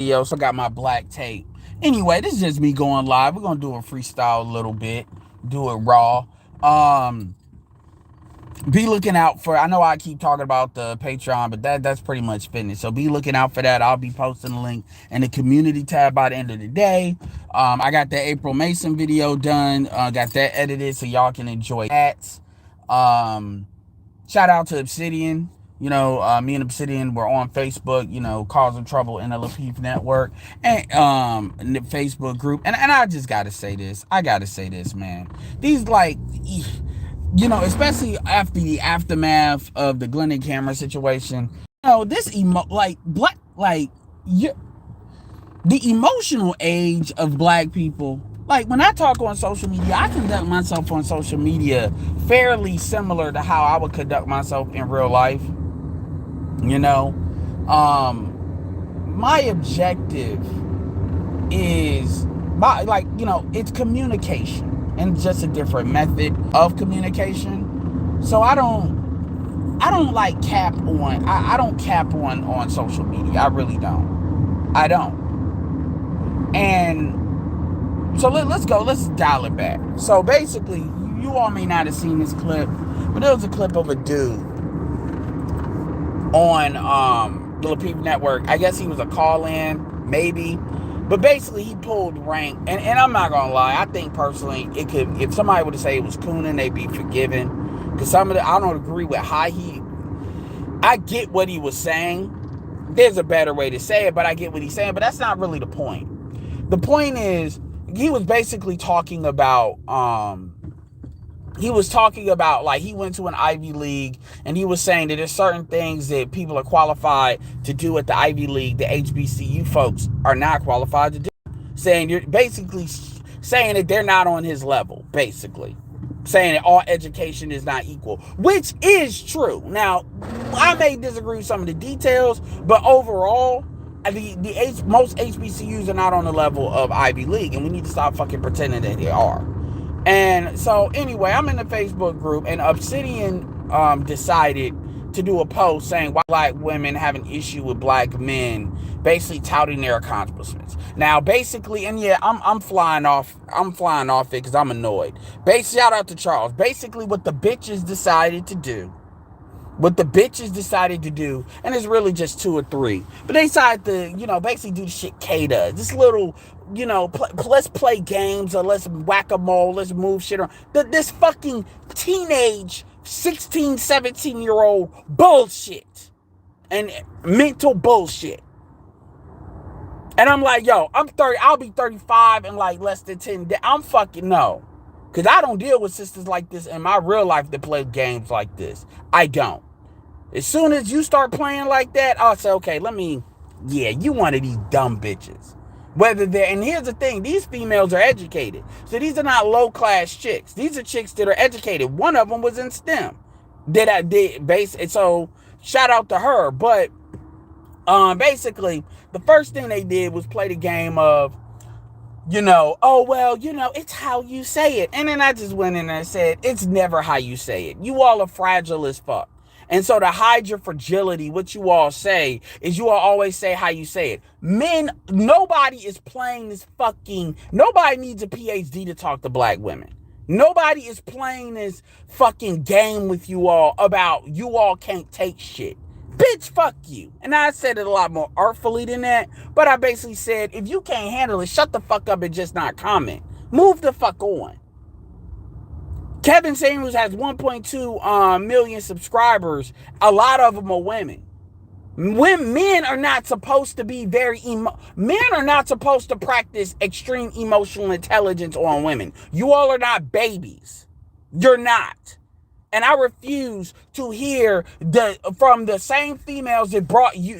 video, so I got my black tape. Anyway, this is just me going live. We're gonna do a freestyle a little bit, do it raw. Um, be looking out for. I know I keep talking about the Patreon, but that's pretty much finished. So be looking out for that. I'll be posting a link in the community tab by the end of the day. I got the April Mason video done. Got that edited so y'all can enjoy that. Um, Shout out to Obsidian. Me and Obsidian were on Facebook, causing trouble in the Lapeef network and in the Facebook group. And I just gotta say this. I gotta say this, man. These especially after the aftermath of the Glennon camera situation, this you, the emotional age of black people. Like when I talk on social media, I conduct myself on social media fairly similar to how I would conduct myself in real life. You know, my objective is it's communication and just a different method of communication. So I don't like cap on I don't cap on social media. I really don't. I don't. And so let's dial it back. So basically, you all may not have seen this clip, but there was a clip of a dude on the Lapeef network. I guess he was a call-in, maybe. But basically he pulled rank. And I'm not gonna lie, I think personally it could, if somebody would say it was cooning, they'd be forgiven. Because I don't agree with how I get what he was saying. There's a better way to say it, but I get what he's saying. But that's not really the point. The point is, he was basically talking about like he went to an Ivy League, and he was saying that there's certain things that people are qualified to do at the Ivy League the HBCU folks are not qualified to do. You're basically saying that they're not on his level, basically. Saying that all education is not equal, which is true. Now, I may disagree with some of the details, but overall, most HBCUs are not on the level of Ivy League, and we need to stop fucking pretending that they are. And so anyway, I'm in the Facebook group, and Obsidian decided to do a post saying why black women have an issue with black men, basically touting their accomplishments. Now, basically, and yeah, I'm flying off it because I'm annoyed. Shout out to Charles. Basically, what the bitches decided to do, and it's really just two or three, but they decided to, basically do the shit K does. This little, let's play games, or let's whack-a-mole, let's move shit around. This fucking teenage 16, 17-year-old bullshit and mental bullshit. And I'm like, yo, I'm 30, I'll be 35 in like less than 10 days. I'm fucking no. Because I don't deal with sisters like this in my real life that play games like this. I don't. As soon as you start playing like that, I'll say, okay, you one of these dumb bitches. And here's the thing, these females are educated. So these are not low-class chicks. These are chicks that are educated. One of them was in STEM. So shout out to her. But basically, the first thing they did was play the game of, it's how you say it. And then I just went in there and said, it's never how you say it. You all are fragile as fuck. And so to hide your fragility, what you all say is you all always say how you say it. Men, nobody is playing nobody needs a PhD to talk to black women. Nobody is playing this fucking game with you all about you all can't take shit. Bitch, fuck you. And I said it a lot more artfully than that, but I basically said, if you can't handle it, shut the fuck up and just not comment. Move the fuck on. Kevin Samuels has 1.2 million subscribers. A lot of them are women. Men are not supposed to be men are not supposed to practice extreme emotional intelligence on women. You all are not babies. You're not. And I refuse to hear from the same females that brought you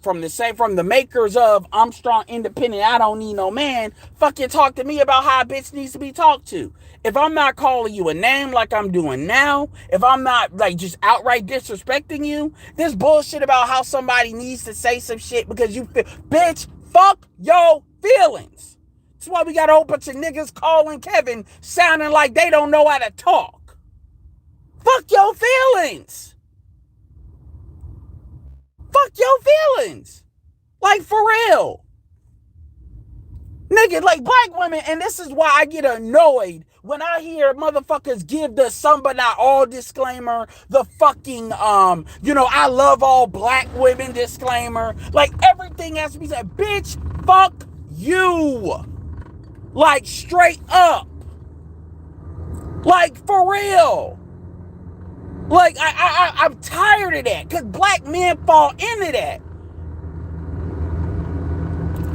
from the makers of I'm strong, independent, I don't need no man. Fucking talk to me about how a bitch needs to be talked to. If I'm not calling you a name like I'm doing now, if I'm not like just outright disrespecting you, this bullshit about how somebody needs to say some shit because you feel, bitch, fuck your feelings. That's why we got a whole bunch of niggas calling Kevin sounding like they don't know how to talk. Fuck your feelings. feelings. Like, for real. Nigga, like black women, and this is why I get annoyed when I hear motherfuckers give the some but not all disclaimer, the fucking, I love all black women disclaimer. Like, everything has to be said. Bitch, fuck you. Like, straight up. Like, for real. Like, I'm tired of that, because black men fall into that.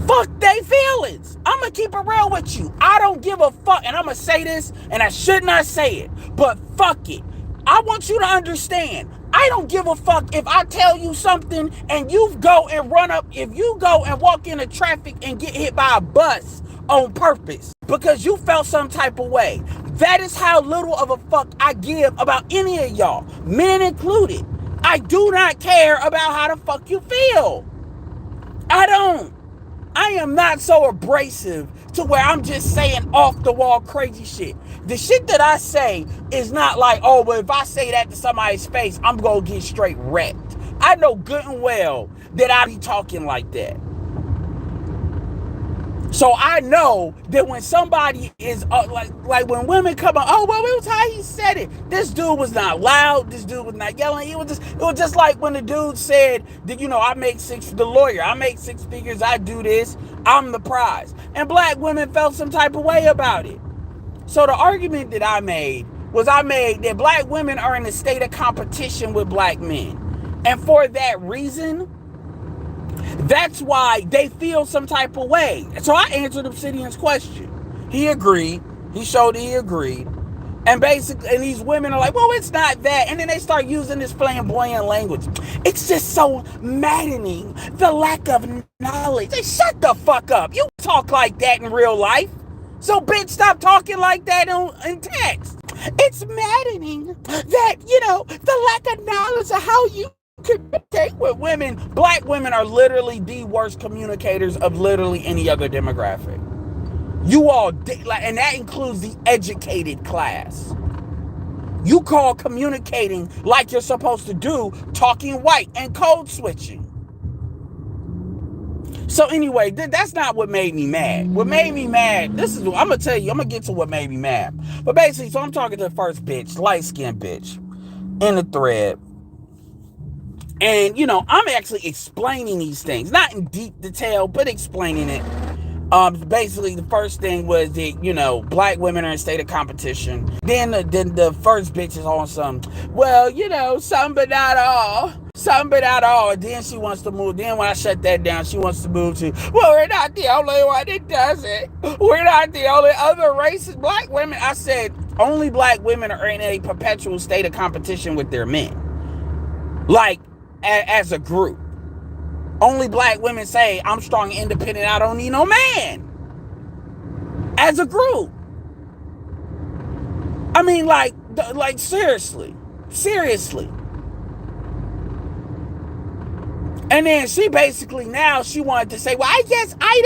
Fuck they feelings. I'm going to keep it real with you. I don't give a fuck. And I'm going to say this, and I should not say it, but fuck it. I want you to understand. I don't give a fuck if I tell you something and you go and if you go and walk into traffic and get hit by a bus on purpose because you felt some type of way. That is how little of a fuck I give about any of y'all, men included. I do not care about how the fuck you feel. I don't. I am not so abrasive to where I'm just saying off the wall crazy shit. The shit that I say is not like, oh, but if I say that to somebody's face, I'm going to get straight wrecked. I know good and well that I be talking like that. So I know that when somebody is like when women come on, oh, well, it was how he said it. This dude was not loud. This dude was not yelling. It was just like when the dude said that, I make the lawyer, I make six figures. I do this. I'm the prize. And black women felt some type of way about it. So the argument that I made that black women are in a state of competition with black men. And for that reason, that's why they feel some type of way. So I answered Obsidian's question. He agreed. He showed that he agreed. And basically, and these women are like, well, it's not that. And then they start using this flamboyant language. It's just so maddening, the lack of knowledge. Hey, shut the fuck up. You talk like that in real life. So, bitch, stop talking like that in text. It's maddening that, the lack of knowledge of how you communicate with women. Black women are literally the worst communicators of literally any other demographic. You all, and that includes the educated class. You call communicating like you're supposed to do talking white and code switching. So anyway, that's not what made me mad. What made me mad, I'm going to tell you, I'm going to get to what made me mad. But basically, so I'm talking to the first bitch, light-skinned bitch, in the thread. And, I'm actually explaining these things. Not in deep detail, but explaining it. Basically, the first thing was that, black women are in a state of competition. Then the first bitch is on some, well, some but not all. Some but not all. And then she wants to move. Then when I shut that down, she wants to move to, well, we're not the only one that does it. We're not the only other races. Black women, I said, only black women are in a perpetual state of competition with their men. Like, as a group. Only black women say, I'm strong and independent, I don't need no man. As a group. I mean, like seriously. Seriously. And then she basically now she wanted to say, well, I guess I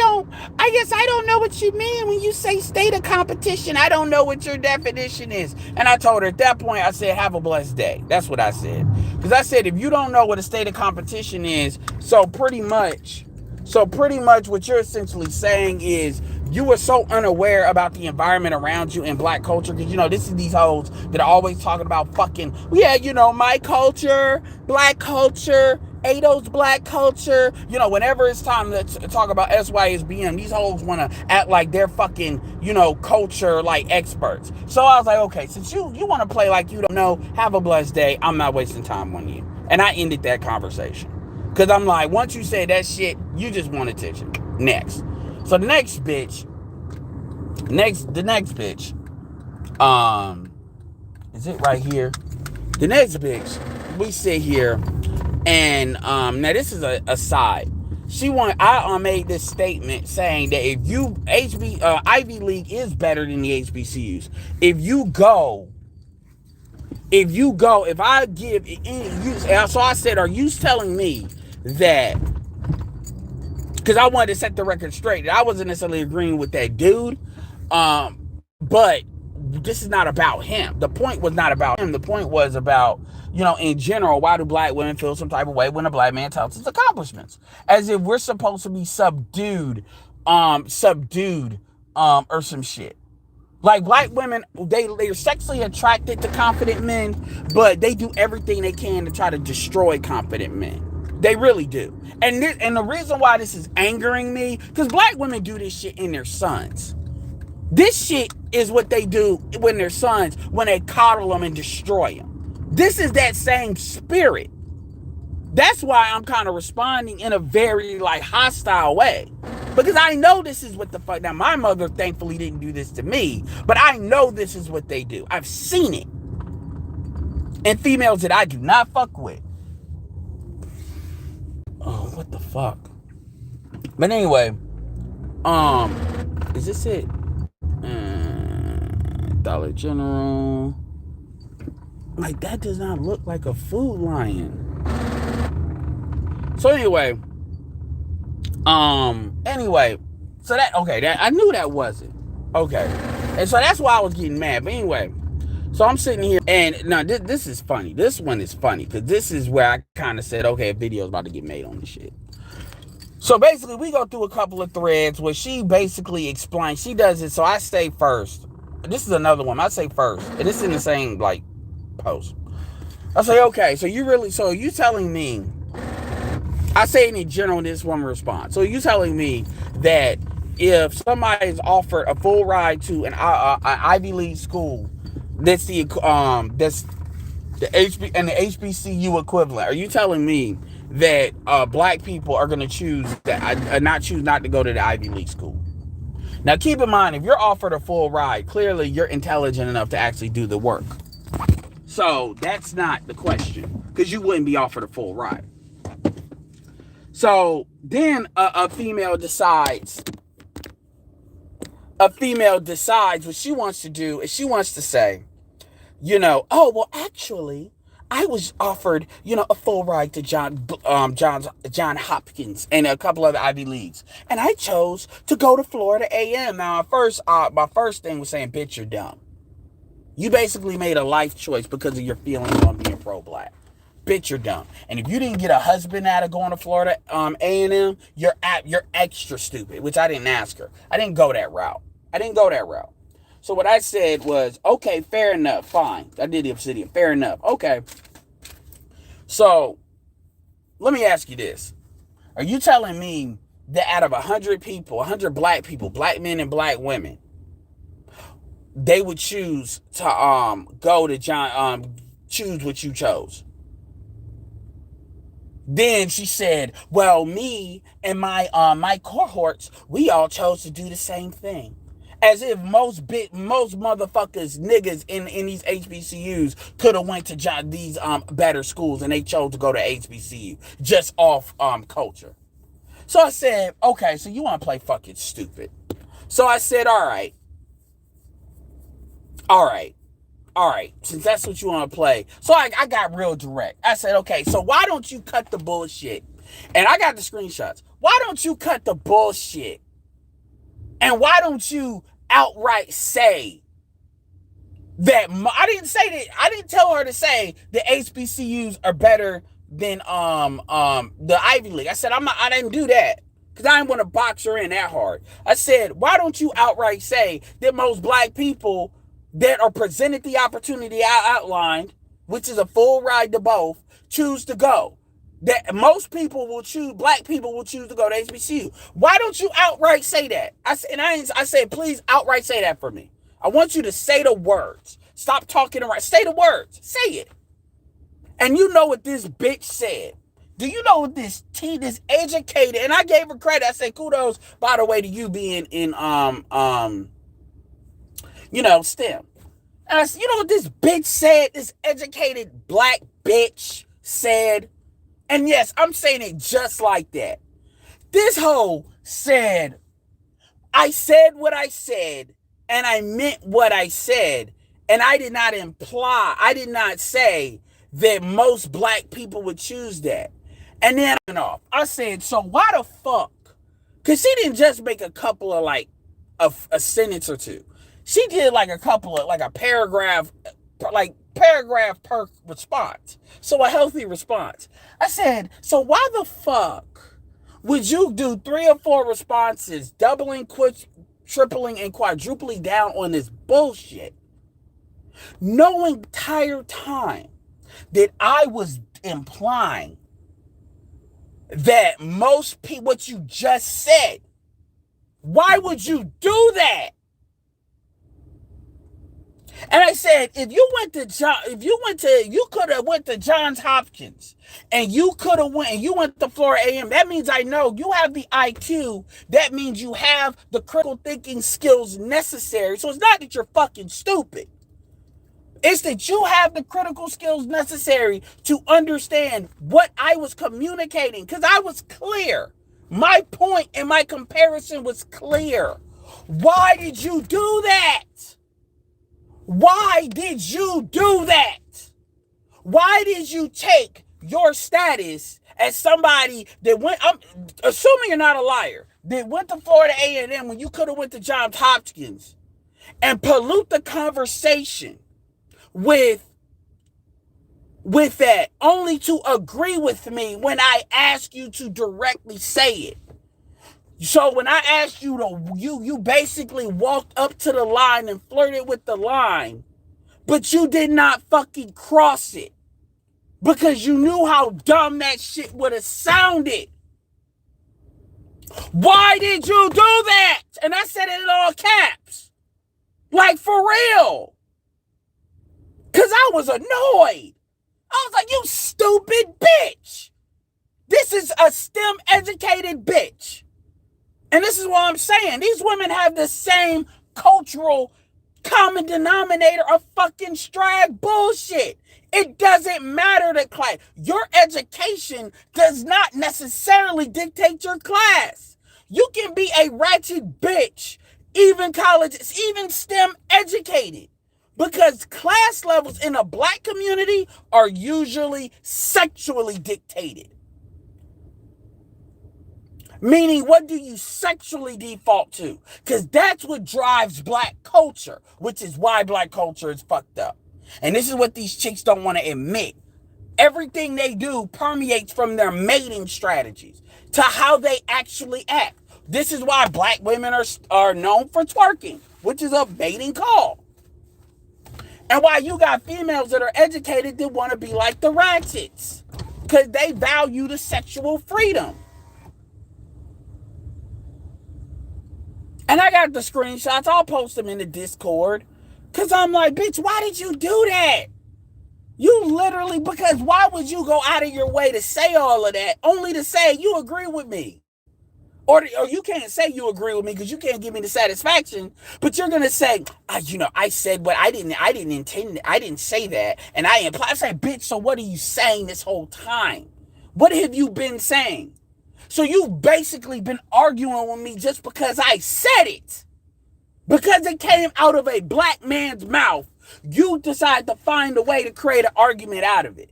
don't know what you mean when you say state of competition. I don't know what your definition is. And I told her at that point, I said, have a blessed day. That's what I said. Because I said, if you don't know what a state of competition is, so pretty much what you're essentially saying is you were so unaware about the environment around you in black culture. Because, this is these hoes that are always talking about fucking, yeah, my culture, black culture, Ado's black culture. Whenever it's time to talk about SYSBM, these hoes want to act like they're fucking, culture like experts. So I was like, okay, since you want to play like you don't know, have a blessed day. I'm not wasting time on you. And I ended that conversation. Because I'm like, once you say that shit, you just want attention. Next. So the next bitch, is it right here? The next bitch, we sit here, and now this is a aside. I made this statement saying that if Ivy League is better than the HBCUs. So I said, are you telling me that, because I wanted to set the record straight, that I wasn't necessarily agreeing with that dude, but this is not about him. The point was not about him. The point was about, in general, why do black women feel some type of way when a black man touts his accomplishments? As if we're supposed to be subdued, or some shit. Like, black women, they're sexually attracted to confident men, but they do everything they can to try to destroy confident men. They really do. And the reason why this is angering me, because black women do this shit in their sons. This shit is what they do when their sons, when they coddle them and destroy them. This is that same spirit. That's why I'm kind of responding in a very, hostile way. Because I know this is what the fuck. Now, my mother thankfully didn't do this to me, but I know this is what they do. I've seen it. And females that I do not fuck with. Oh, what the fuck? But anyway, is this it? Dollar General. Like, that does not look like a Food Lion. So anyway, so that I knew that wasn't okay, and so that's why I was getting mad. But anyway, so I'm sitting here, and now this is funny. This one is funny because this is where I kind of said, okay, a video's about to get made on this shit. So basically, we go through a couple of threads where she basically explains. She does it. So I say first. This is another one. I say first, and it's in the same post. I say, okay, so you telling me. I say it in general, this woman responds. So you telling me that if somebody is offered a full ride to an Ivy League school, that's the HBCU equivalent, are you telling me that black people are going to choose not to go to the Ivy League school? Now keep in mind, if you're offered a full ride, clearly you're intelligent enough to actually do the work. So that's not the question, because you wouldn't be offered a full ride. So then a female decides what she wants to do is she wants to say, oh, well, actually, I was offered, a full ride to John Hopkins and a couple other Ivy Leagues. And I chose to go to Florida A&M. Now, at first, my first thing was saying, bitch, you're dumb. You basically made a life choice because of your feelings on being pro-black. Bitch, you're dumb. And if you didn't get a husband out of going to Florida A&M, you're extra stupid, which I didn't ask her. I didn't go that route. So what I said was, okay, fair enough, fine. I did the obsidian, fair enough. Okay. So let me ask you this. Are you telling me that out of 100 people, 100 black people, black men and black women, they would choose to go to choose what you chose? Then she said, well, me and my cohorts, we all chose to do the same thing. As if most motherfuckers, niggas in these HBCUs could have went to these better schools and they chose to go to HBCU just off culture. So I said, okay, so you want to play fucking stupid. So I said, all right, since that's what you want to play. So I got real direct. I said, okay, so why don't you cut the bullshit? And I got the screenshots. Why don't you cut the bullshit? And why don't you outright say that? I didn't tell her to say the HBCUs are better than the Ivy League. I said, I didn't do that. Because I didn't want to box her in that hard. I said, why don't you outright say that most black people that are presented the opportunity I outlined, which is a full ride to both, choose to go? That most people will choose, black people will choose to go to HBCU. Why don't you outright say that? I said, please outright say that for me. I want you to say the words. Stop talking around. Say the words. Say it. And you know what this bitch said. Do you know what this educated, and I gave her credit. I said, kudos, by the way, to you being in STEM. And I said, you know what this bitch said? This educated black bitch said. And yes, I'm saying it just like that. This hoe said, I said what I said, and I meant what I said. And I did not say that most black people would choose that. And then I said, so why the fuck? Because she didn't just make a couple of a sentence or two. She did like a couple of, like a paragraph, per response. So a healthy response. I said, so why the fuck would you do 3 or 4 responses, doubling, tripling, and quadrupling down on this bullshit, knowing the entire time that I was implying that most people, what you just said, why would you do that? And I said, you could have went to Johns Hopkins, and you went to Florida A&M. That means I know you have the IQ. That means you have the critical thinking skills necessary. So it's not that you're fucking stupid. It's that you have the critical skills necessary to understand what I was communicating, because I was clear. My point and my comparison was clear. Why did you do that? Why did you do that? Why did you take your status as somebody that went, I'm assuming you're not a liar, that went to Florida A&M when you could have went to Johns Hopkins, and pollute the conversation with that, only to agree with me when I ask you to directly say it? So when I asked you you basically walked up to the line and flirted with the line, but you did not fucking cross it because you knew how dumb that shit would have sounded. Why did you do that? And I said it in all caps. Like, for real. Because I was annoyed. I was like, you stupid bitch. This is a STEM educated bitch. And this is what I'm saying. These women have the same cultural common denominator of fucking strag bullshit. It doesn't matter the class. Your education does not necessarily dictate your class. You can be a ratchet bitch, even college, even STEM educated, because class levels in a black community are usually sexually dictated. Meaning, what do you sexually default to? Because that's what drives black culture, which is why black culture is fucked up. And this is what these chicks don't want to admit. Everything they do permeates from their mating strategies to how they actually act. This is why black women are known for twerking, which is a mating call. And why you got females that are educated that want to be like the ratchets, because they value the sexual freedom. And I got the screenshots. I'll post them in the Discord. Because I'm like, bitch, why did you do that? You literally, because why would you go out of your way to say all of that only to say you agree with me? Or you can't say you agree with me because you can't give me the satisfaction. But you're going to say, I said what I didn't intend. I didn't say that. And I imply. I say, bitch, so what are you saying this whole time? What have you been saying? So you've basically been arguing with me just because I said it. Because it came out of a black man's mouth, you decide to find a way to create an argument out of it.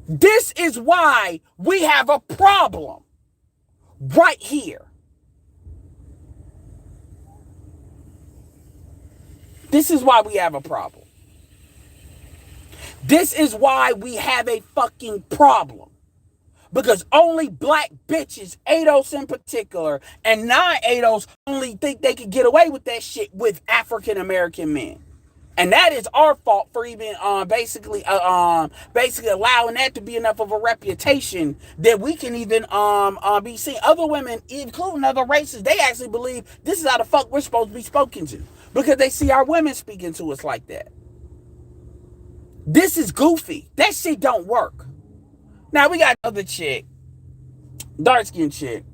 This is why we have a problem right here. This is why we have a problem. This is why we have a fucking problem. Because only black bitches, ADOS in particular, and non-ADOS only think they could get away with that shit with African American men. And that is our fault for even basically allowing that to be enough of a reputation that we can even be seen. Other women, including other races, they actually believe this is how the fuck we're supposed to be spoken to, because they see our women speaking to us like that. This is goofy. That shit don't work. Now we got another chick, dark-skinned chick,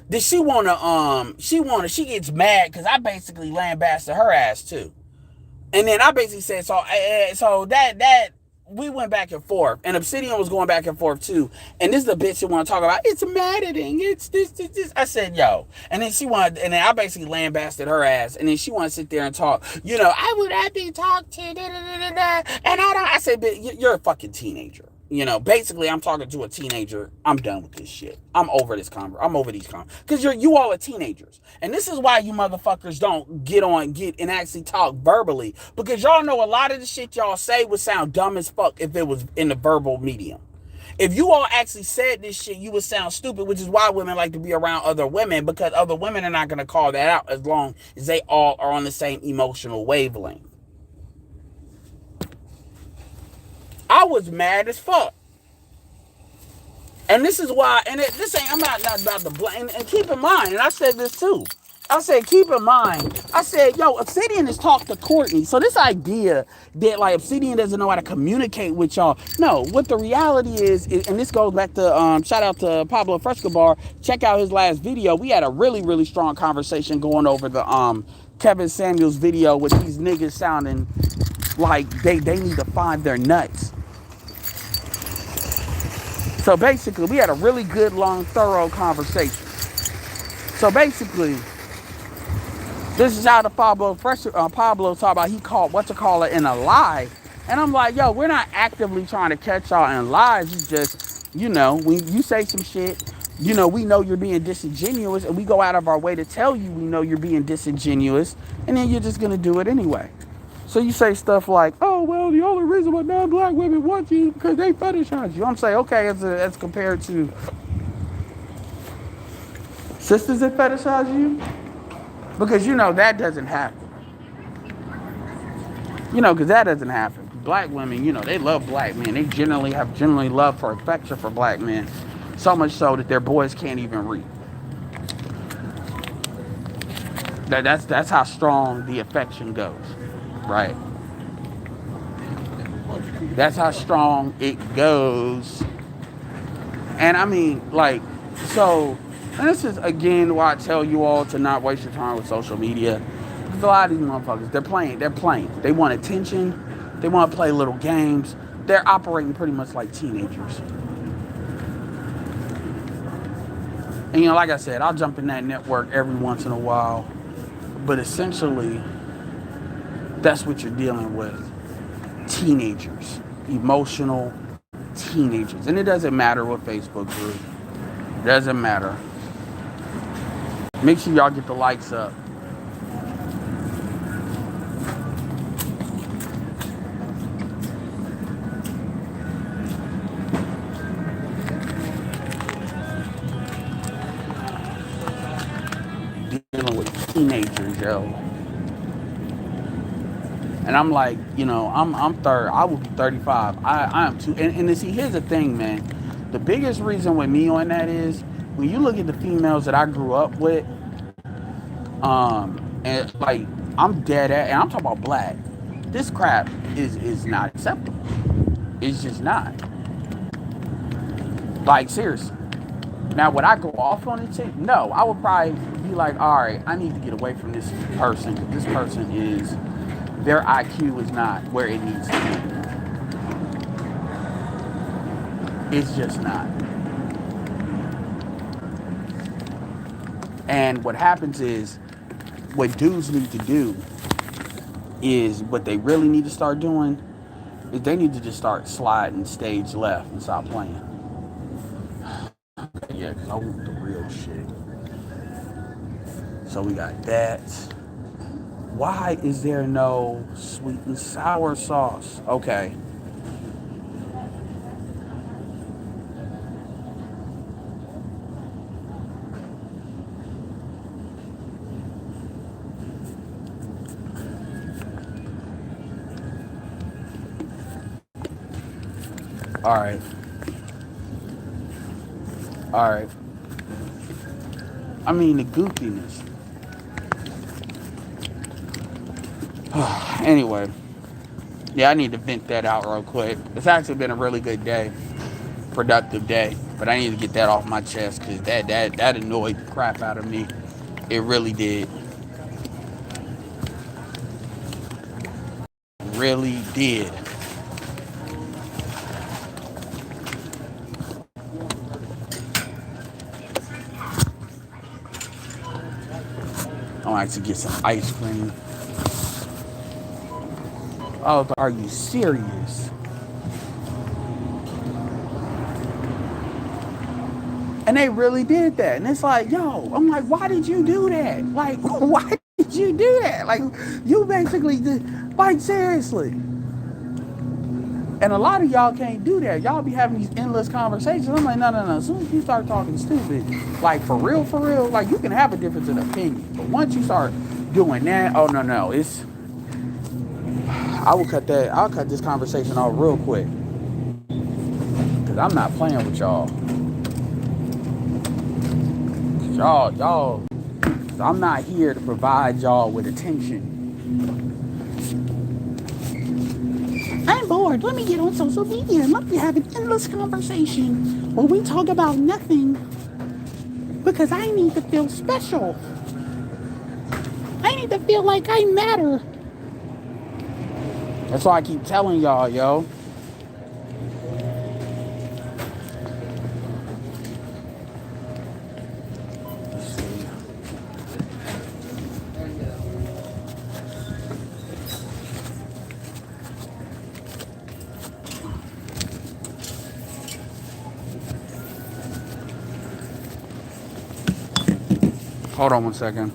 that she gets mad because I basically lambasted her ass too. And then I basically said, so that we went back and forth, and Obsidian was going back and forth too. And this is the bitch that want to talk about, it's maddening, it's this. I said, yo. And then I basically lambasted her ass, and then she wanted to sit there and talk, I would not be talked to, and I said, bitch, you're a fucking teenager. Basically, I'm talking to a teenager. I'm done with this shit. I'm over this I'm over these because you all are teenagers, and this is why you motherfuckers don't get and actually talk verbally, because y'all know a lot of the shit y'all say would sound dumb as fuck if it was in the verbal medium. If you all actually said this shit, you would sound stupid, which is why women like to be around other women, because other women are not going to call that out as long as they all are on the same emotional wavelength. I was mad as fuck. And this is why, this ain't, I'm not about to blame, and keep in mind, and I said this too. I said, keep in mind, I said, yo, Obsidian has talked to Courtney. So this idea that like Obsidian doesn't know how to communicate with y'all. No, what the reality is, and this goes back to, shout out to Pablo Frescobar. Check out his last video. We had a really, really strong conversation going over the Kevin Samuels video with these niggas sounding like they need to find their nuts. So basically, we had a really good, long, thorough conversation. So basically, this is how the Pablo talk about he called in a lie. And I'm like, yo, we're not actively trying to catch y'all in lies. It's just, when you say some shit, we know you're being disingenuous, and we go out of our way to tell you we know you're being disingenuous, and then you're just going to do it anyway. So you say stuff like, oh, well, the only reason why non-black women want you because they fetishize you. I'm saying, okay, as compared to sisters that fetishize you? Because, that doesn't happen. Because that doesn't happen. Black women, they love black men. They generally have love for affection for black men. So much so that their boys can't even read. That's how strong the affection goes, right? That's how strong it goes. And I mean, like, so, and this is again why I tell you all to not waste your time with social media. Because a lot of these motherfuckers, they're playing. They want attention. They want to play little games. They're operating pretty much like teenagers. And like I said, I'll jump in that network every once in a while. But essentially, that's what you're dealing with. Teenagers. Emotional teenagers. And it doesn't matter what Facebook group. It doesn't matter. Make sure y'all get the likes up. Dealing with teenagers, yo. And I'm like, I will be 35. I am too. And see, here's the thing, man. The biggest reason with me on that is when you look at the females that I grew up with, and like I'm dead at, and I'm talking about black. This crap is not acceptable. It's just not. Like, seriously. Now, would I go off on it? No, I would probably be like, all right, I need to get away from this person. This person is, their IQ is not where it needs to be. It's just not. And what happens is, what dudes need to do is, what they really need to start doing is they need to just start sliding stage left and stop playing. Yeah, because I want the real shit. So we got that. Why is there no sweet and sour sauce? Okay. All right. I mean, the goofiness. Anyway. Yeah, I need to vent that out real quick. It's actually been a really good day. Productive day. But I need to get that off my chest because that annoyed the crap out of me. It really did. Really did. I like to get some ice cream. Oh, are you serious? And they really did that. And it's like, yo, I'm like, why did you do that? Like, why did you do that? Like, you basically did, like, seriously. And a lot of y'all can't do that. Y'all be having these endless conversations. I'm like, no, no, no. As soon as you start talking stupid, like for real, like you can have a difference in opinion. But once you start doing that, oh no, no. I'll cut this conversation off real quick. Cause I'm not playing with y'all. Y'all, I'm not here to provide y'all with attention. I'm bored. Let me get on social media and let me have an endless conversation where we talk about nothing because I need to feel special. I need to feel like I matter. That's why I keep telling y'all, yo. Hold on one second.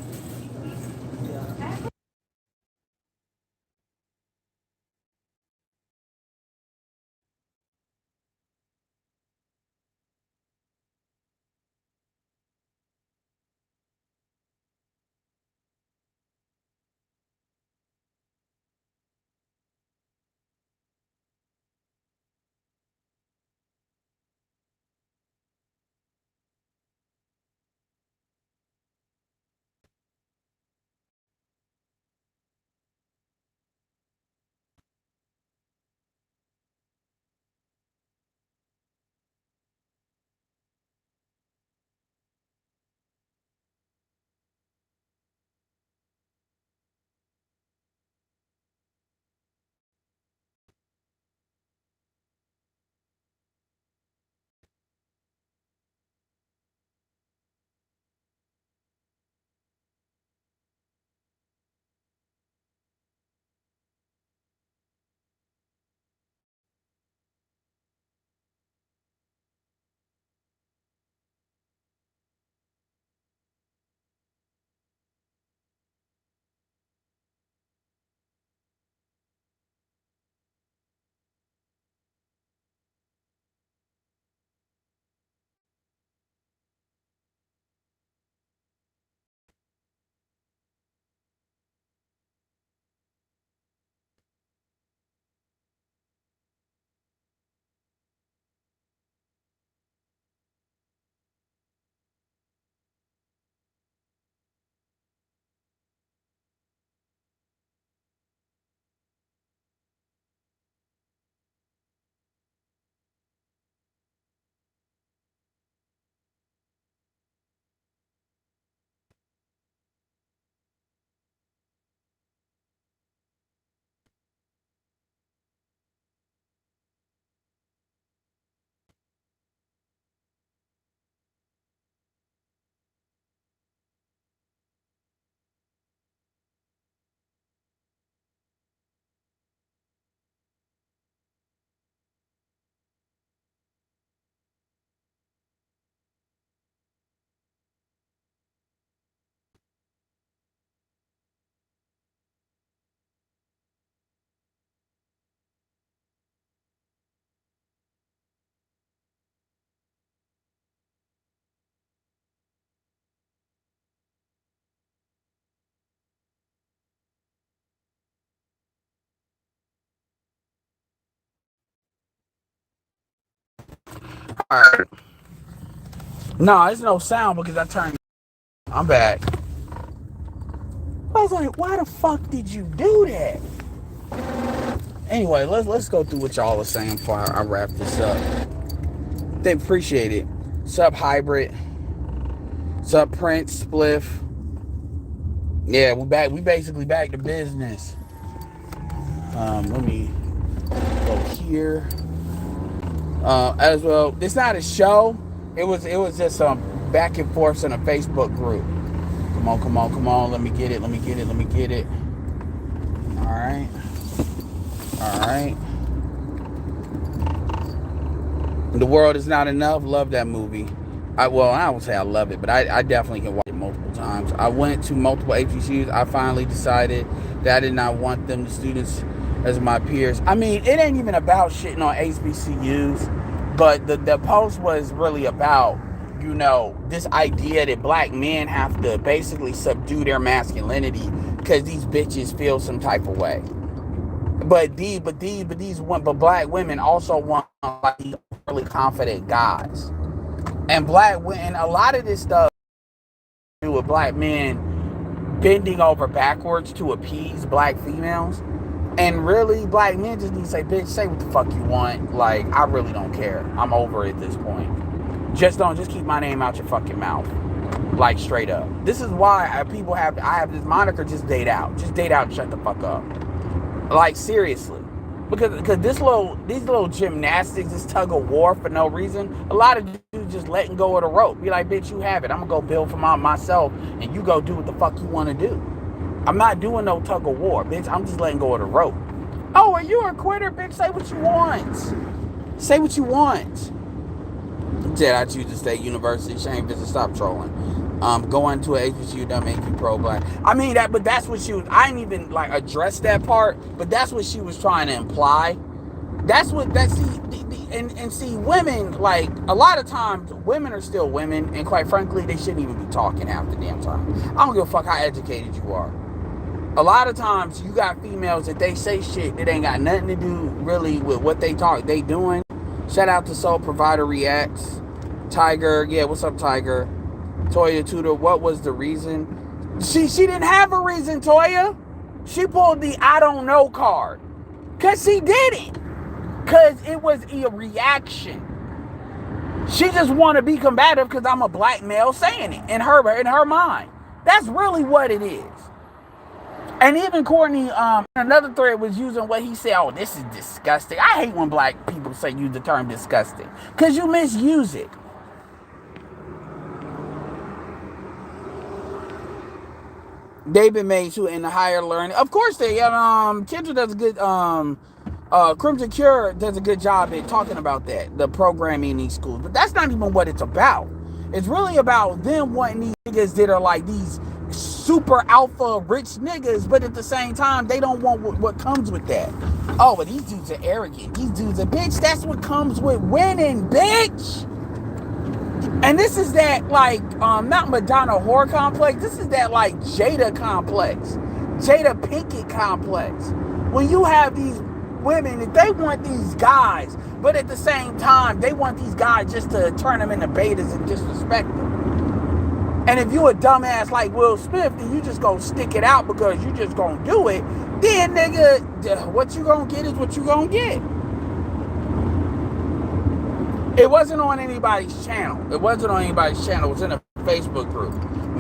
All right. No, there's no sound because I turned. I'm back. I was like, why the fuck did you do that? Anyway, let's go through what y'all are saying before I wrap this up. They appreciate it. Sup hybrid. Sup Prince Spliff. Yeah, we back. We basically back to business. Let me go here. As well, it's not a show. It was just some back and forth in a Facebook group. Come on. Let me get it. All right. The World Is Not Enough. Love that movie. I won't say I love it, but I definitely can watch it multiple times. I went to multiple HBCUs. I finally decided that I did not want them, the students, as my peers. I mean, it ain't even about shitting on HBCUs, but the post was really about, this idea that black men have to basically subdue their masculinity because these bitches feel some type of way. But black women also want like these really confident guys. And black women, a lot of this stuff to do with black men bending over backwards to appease black females. And really, black men just need to say, bitch, say what the fuck you want. Like, I really don't care. I'm over it at this point. Just keep my name out your fucking mouth. Like, straight up. This is why I have this moniker, just date out. Just date out and shut the fuck up. Like, seriously. Because these little gymnastics, this tug of war for no reason, a lot of dudes just letting go of the rope. Be like, bitch, you have it. I'm going to go build for myself, and you go do what the fuck you want to do. I'm not doing no tug of war, bitch. I'm just letting go of the rope. Oh, are you a quitter, bitch? Say what you want. Say what you want. Said I choose to stay university. Shame visit. Stop trolling. Going to an HBCU don't make you pro-black. I mean that, but that's what she was. I didn't even like address that part, but that's what she was trying to imply. See, women, like, a lot of times women are still women, and quite frankly, they shouldn't even be talking half the damn time. I don't give a fuck how educated you are. A lot of times you got females that they say shit that ain't got nothing to do really with what they doing. Shout out to Soul Provider Reacts. Tiger, yeah, what's up, Tiger? Toya Tudor, what was the reason? She didn't have a reason, Toya. She pulled the I don't know card. Because she didn't. Because it was a reaction. She just want to be combative because I'm a black male saying it in her mind. That's really what it is. And even Courtney, another thread was using what he said, oh, this is disgusting. I hate when black people use the term disgusting. Because you misuse it. They've been made to in the higher learning. Of course they Kendra does a good Crimson Cure does a good job at talking about that, the programming in these schools. But that's not even what it's about. It's really about them wanting these niggas that are like these super alpha rich niggas, but at the same time they don't want what comes with that. Oh, but these dudes are arrogant. These dudes are bitch. That's what comes with winning, bitch. And this is that, like, not Madonna whore complex. This is that, like, Jada complex. Jada Pinkett complex. When you have these women, that they want these guys, but at the same time, they want these guys just to turn them into betas and disrespect them. And if you a dumbass like Will Smith, then you just gonna stick it out because you just gonna do it. Then, nigga, what you gonna get is what you gonna get. It wasn't on anybody's channel. It was in a Facebook group.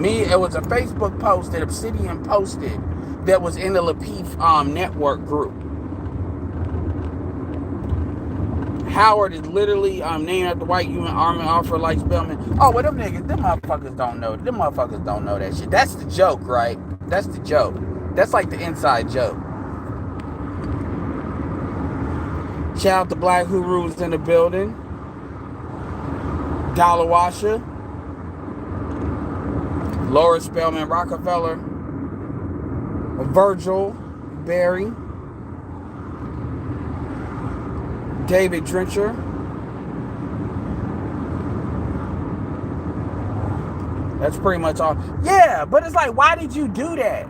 It was a Facebook post that Obsidian posted that was in the Lapeef network group. Howard is literally named after white human army officer like Spellman. Oh, well, them motherfuckers don't know. Them motherfuckers don't know that shit. That's the joke, right? That's the joke. That's like the inside joke. Shout out to Black Huuuuhhh's in the building. Dalawasha, Laura Spellman Rockefeller, Virgil Berry, David Drencher, that's pretty much all. Yeah, but it's like, why did you do that?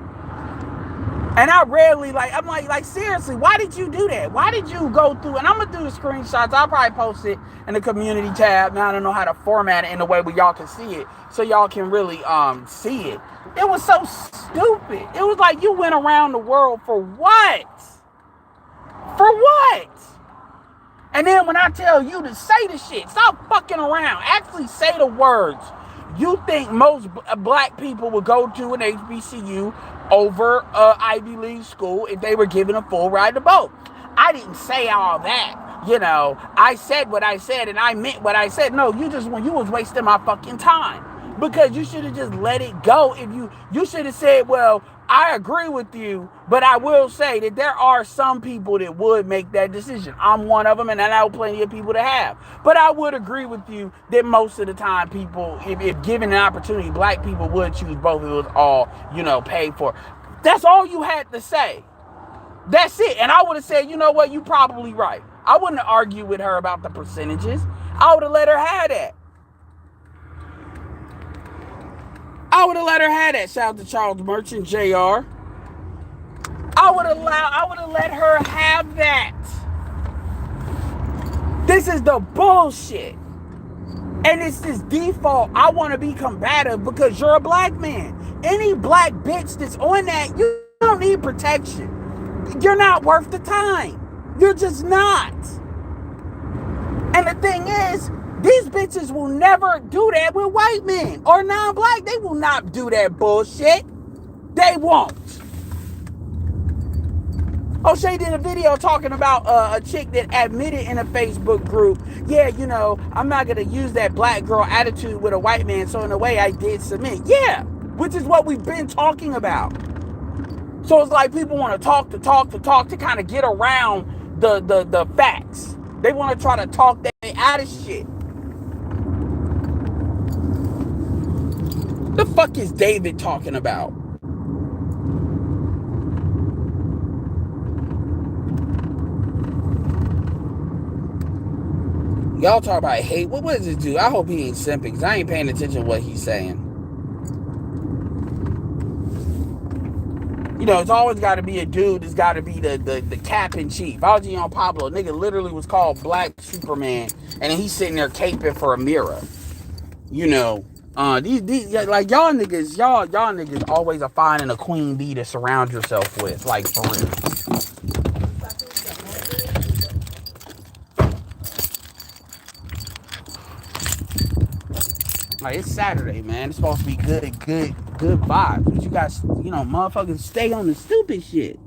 And I rarely, I'm like, seriously, why did you do that? Why did you go through, and I'm going to do the screenshots. I'll probably post it in the community tab. Now, I don't know how to format it in a way where y'all can see it, so y'all can really see it. It was so stupid. It was like you went around the world for what? For what? And then when I tell you to say the shit, stop fucking around. Actually say the words you think most black people would go to an HBCU over Ivy League school if they were given a full ride to boat. I didn't say all that. I said what I said and I meant what I said. No, you was wasting my fucking time. Because you should have just let it go. If you should have said, well, I agree with you, but I will say that there are some people that would make that decision. I'm one of them, and I know plenty of people that have. But I would agree with you that most of the time, people, if given an opportunity, black people would choose both if it was all, paid for. That's all you had to say. That's it. And I would have said, you know what, you probably right. I wouldn't argue with her about the percentages. I would have let her have that. I would have let her have that. Shout out to Charles Merchant, Jr. I would have let her have that. This is the bullshit. And it's this default. I want to be combative because you're a black man. Any black bitch that's on that, you don't need protection. You're not worth the time. You're just not. And the thing is, these bitches will never do that with white men or non-black. They will not do that bullshit. They won't. O'Shea did a video talking about a chick that admitted in a Facebook group, yeah, I'm not going to use that black girl attitude with a white man, so in a way I did submit. Yeah, which is what we've been talking about. So it's like people want to talk to kind of get around the facts. They want to try to talk that out of shit. The fuck is David talking about? Y'all talk about hate. What does this do? I hope he ain't simping because I ain't paying attention to what he's saying. It's always got to be a dude that's got to be the cap in chief. I was on Pablo. Nigga literally was called Black Superman, and then he's sitting there caping for a mirror. These like y'all niggas always are finding a queen bee to surround yourself with, like for real. Like it's Saturday, man. It's supposed to be good vibes. But you guys, motherfuckers stay on the stupid shit.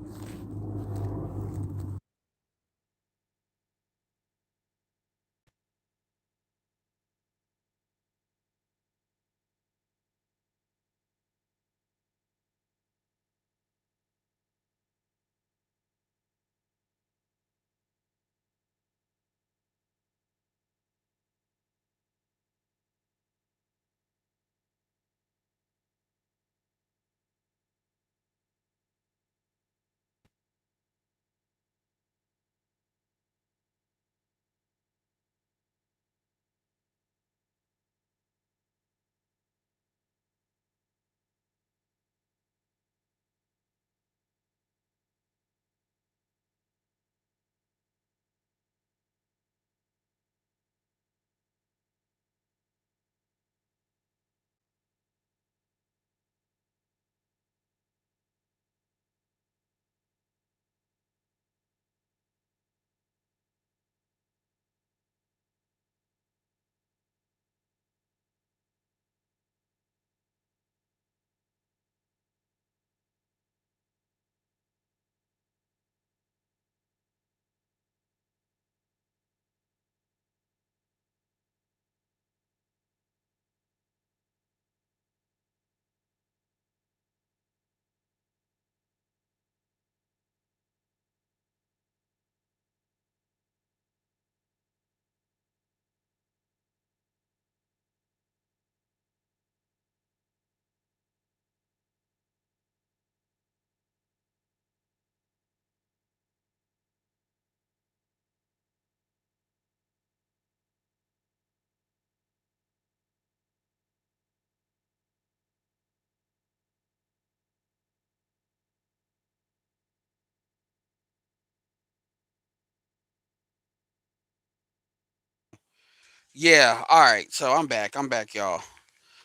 Yeah. All right. So I'm back. Y'all.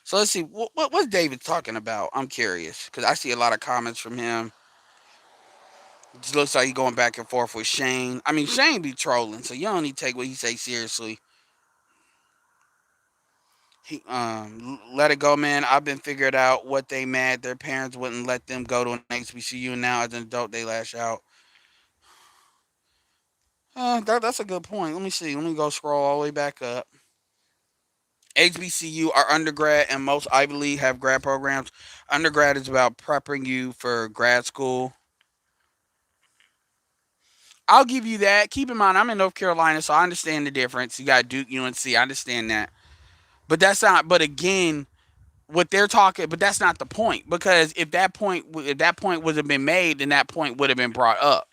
So let's see. What's David talking about? I'm curious because I see a lot of comments from him. It just looks like he's going back and forth with Shane. I mean, Shane be trolling, so you don't need to take what he say seriously. Let it go, man. I've been figured out what they mad. Their parents wouldn't let them go to an HBCU. Now as an adult, they lash out. That's a good point. Let me see. Let me go scroll all the way back up. HBCU are undergrad, and most Ivy League have grad programs. Undergrad is about prepping you for grad school. I'll give you that. Keep in mind, I'm in North Carolina, so I understand the difference. You got Duke, UNC. I understand that. But that's not, but again, what they're talking, but that's not the point, because if that point would have been made, then that point would have been brought up.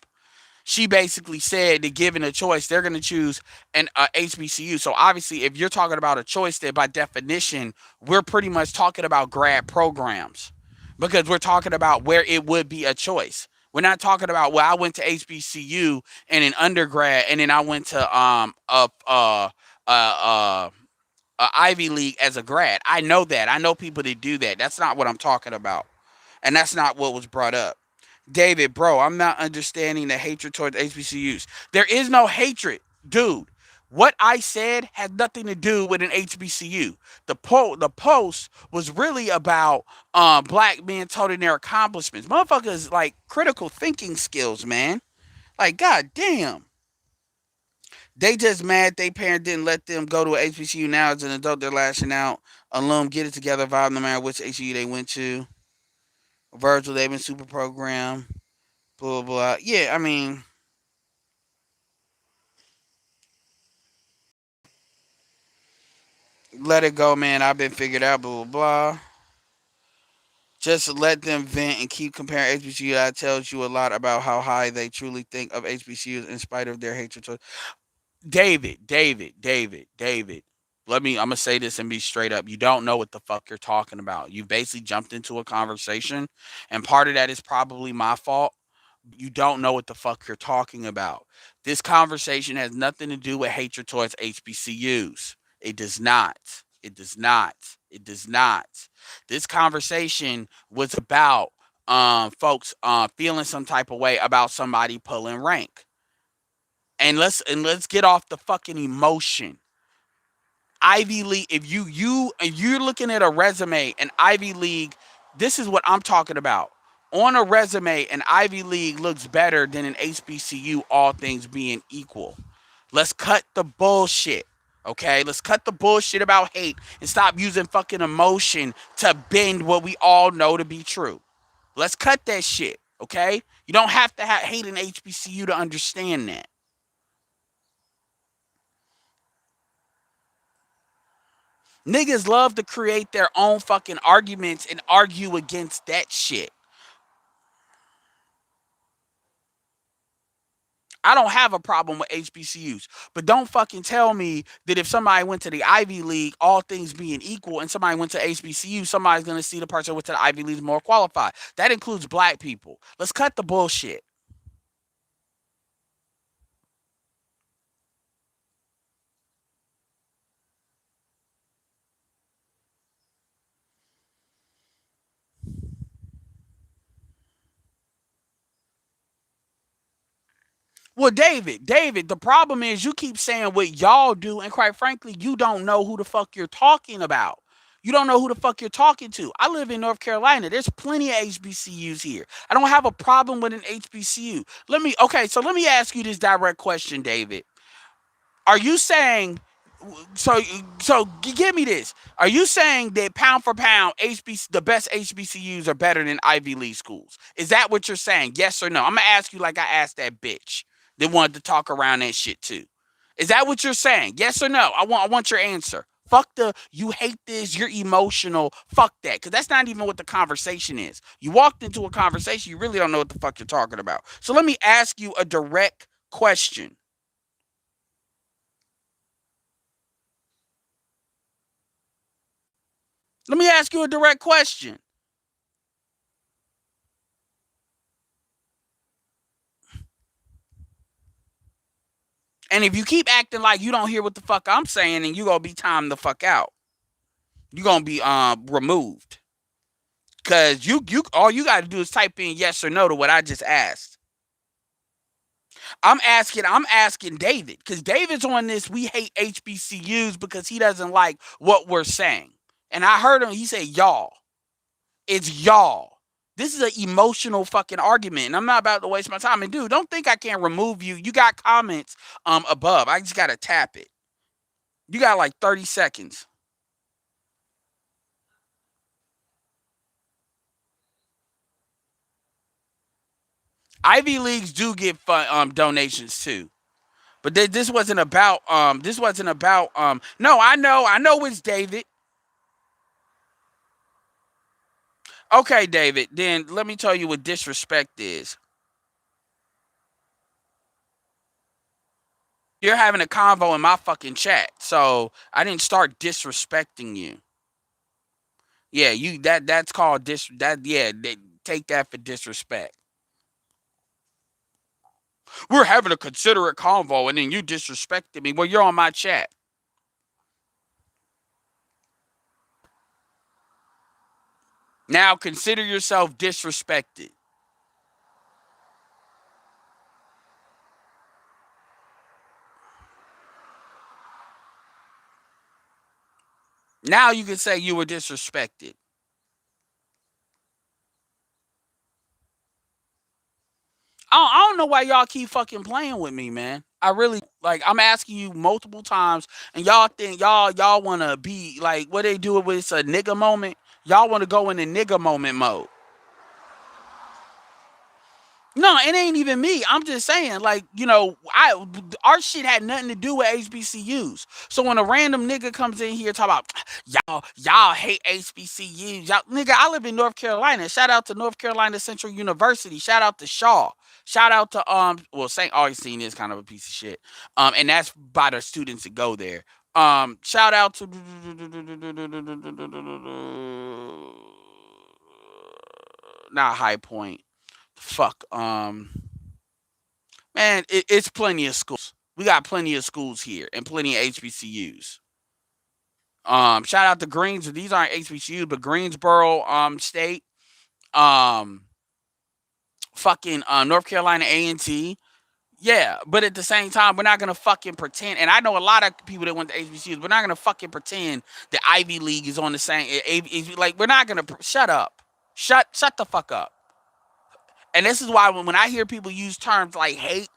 She basically said that given a choice, they're going to choose an HBCU. So obviously, if you're talking about a choice, that by definition, we're pretty much talking about grad programs, because we're talking about where it would be a choice. We're not talking about, well, I went to HBCU and an undergrad, and then I went to uh, Ivy League as a grad. I know that. I know people that do that. That's not what I'm talking about, and that's not what was brought up. David, bro, I'm not understanding the hatred towards HBCUs. There is no hatred, dude. What I said had nothing to do with an HBCU. The post was really about black men touting their accomplishments. Motherfuckers like critical thinking skills, man. Like, god damn. They just mad they parent didn't let them go to a HBCU. Now as an adult, they're lashing out. Alum, get it together vibe no matter which HBCU they went to. Virgil, they've been super programmed. Blah, blah, blah. Yeah, I mean, let it go, man. I've been figured out, blah, blah, blah. Just let them vent and keep comparing HBCU. That tells you a lot about how high they truly think of HBCUs in spite of their hatred. David. I'm gonna say this and be straight up. You don't know what the fuck you're talking about. You basically jumped into a conversation, and part of that is probably my fault. You don't know what the fuck you're talking about. This conversation has nothing to do with hatred towards HBCUs. It does not. It does not. It does not. This conversation was about folks feeling some type of way about somebody pulling rank. And let's get off the fucking emotion. Ivy League, if you're looking at a resume, an Ivy League, this is what I'm talking about. On a resume, an Ivy League looks better than an HBCU, all things being equal. Let's cut the bullshit. Okay, let's cut the bullshit about hate and stop using fucking emotion to bend what we all know to be true. Let's cut that shit. Okay, you don't have to hate an HBCU to understand that. Niggas love to create their own fucking arguments and argue against that shit. I don't have a problem with HBCUs, but don't fucking tell me that if somebody went to the Ivy League, all things being equal, and somebody went to HBCU, somebody's gonna see the person who went to the Ivy League more qualified. That includes black people. Let's cut the bullshit. Well, David, the problem is you keep saying what y'all do, and quite frankly, you don't know who the fuck you're talking about. You don't know who the fuck you're talking to. I live in North Carolina. There's plenty of HBCUs here. I don't have a problem with an HBCU. So let me ask you this direct question, David. Are you saying so give me this. Are you saying that pound for pound the best HBCUs are better than Ivy League schools? Is that what you're saying? Yes or no? I'm gonna ask you like I asked that bitch that wanted to talk around that shit too. Is that what you're saying? Yes or no? I want your answer. Fuck the you hate this, you're emotional. Fuck that. Cause that's not even what the conversation is. You walked into a conversation, you really don't know what the fuck you're talking about. So let me ask you a direct question. Let me ask you a direct question. And if you keep acting like you don't hear what the fuck I'm saying, and you gonna be timed the fuck out. You gonna be removed. Cause you all you gotta do is type in yes or no to what I just asked. I'm asking David, because David's on this. We hate HBCUs because he doesn't like what we're saying. And I heard him, he said y'all. It's y'all. This is an emotional fucking argument, and I'm not about to waste my time. And dude, don't think I can't remove you. You got comments above. I just gotta tap it. You got like 30 seconds. Ivy Leagues do get donations too. But this wasn't about no, I know it's David. Okay, David, then let me tell you what disrespect is. You're having a convo in my fucking chat, so I didn't start disrespecting you. Yeah, you that's called that yeah, take that for disrespect. We're having a considerate convo and then you disrespected me. Well, you're on my chat. Now consider yourself disrespected. Now you can say you were disrespected. I don't know why y'all keep fucking playing with me, man. I really like. I'm asking you multiple times, and y'all think y'all want to be like what they do with it's a nigga moment. Y'all want to go in the nigga moment mode. No, it ain't even me. I'm just saying, like, our shit had nothing to do with HBCUs. So when a random nigga comes in here talking about y'all hate HBCUs, y'all nigga, I live in North Carolina. Shout out to North Carolina Central University. Shout out to Shaw. Shout out to well, St. Augustine is kind of a piece of shit. And that's by the students that go there. Shout out to not High Point. Fuck. Man, it's plenty of schools. We got plenty of schools here and plenty of HBCUs. Shout out to Greens. These aren't HBCUs, but Greensboro State. Um, fucking North Carolina A&T. Yeah, but at the same time, we're not gonna fucking pretend. And I know a lot of people that went to HBCUs. We're not gonna fucking pretend the Ivy League is on the same. Like we're not gonna shut up. Shut the fuck up. And this is why when I hear people use terms like hate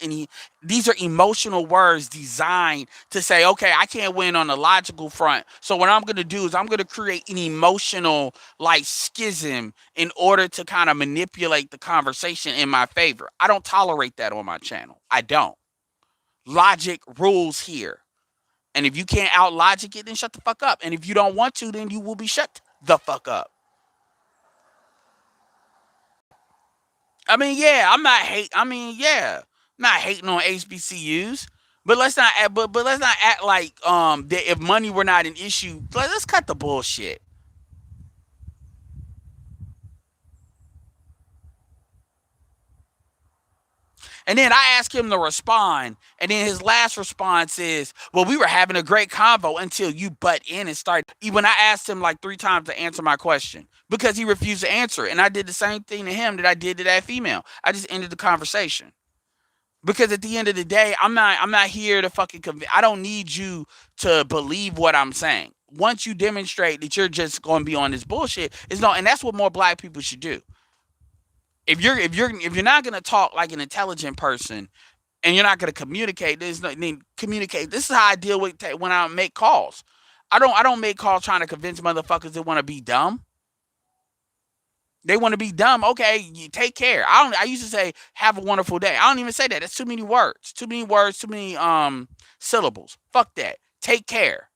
these are emotional words designed to say, okay, I can't win on the logical front. So what I'm going to do is I'm going to create an emotional like schism in order to kind of manipulate the conversation in my favor. I don't tolerate that on my channel. I don't. Logic rules here. And if you can't out logic it, then shut the fuck up. And if you don't want to, then you will be shut the fuck up. I mean, yeah, I'm not hate. I mean, yeah, I'm not hating on HBCUs, but let's not. But let's not act like that if money were not an issue. Let's cut the bullshit. And then I ask him to respond, and then his last response is, "Well, we were having a great convo until you butt in and start." When I asked him like 3 times to answer my question because he refused to answer it, and I did the same thing to him that I did to that female. I just ended the conversation. Because at the end of the day, I'm not here to fucking convince. I don't need you to believe what I'm saying. Once you demonstrate that you're just going to be on this bullshit, it's no, and that's what more black people should do. If you're not going to talk like an intelligent person and you're not going to communicate, there's no need communicate. This is how I deal with when I make calls. I don't make calls trying to convince motherfuckers that want to be dumb. They want to be dumb. Okay, you take care. I used to say have a wonderful day. I don't even say that. That's too many words. Too many words. Too many syllables. Fuck that. Take care.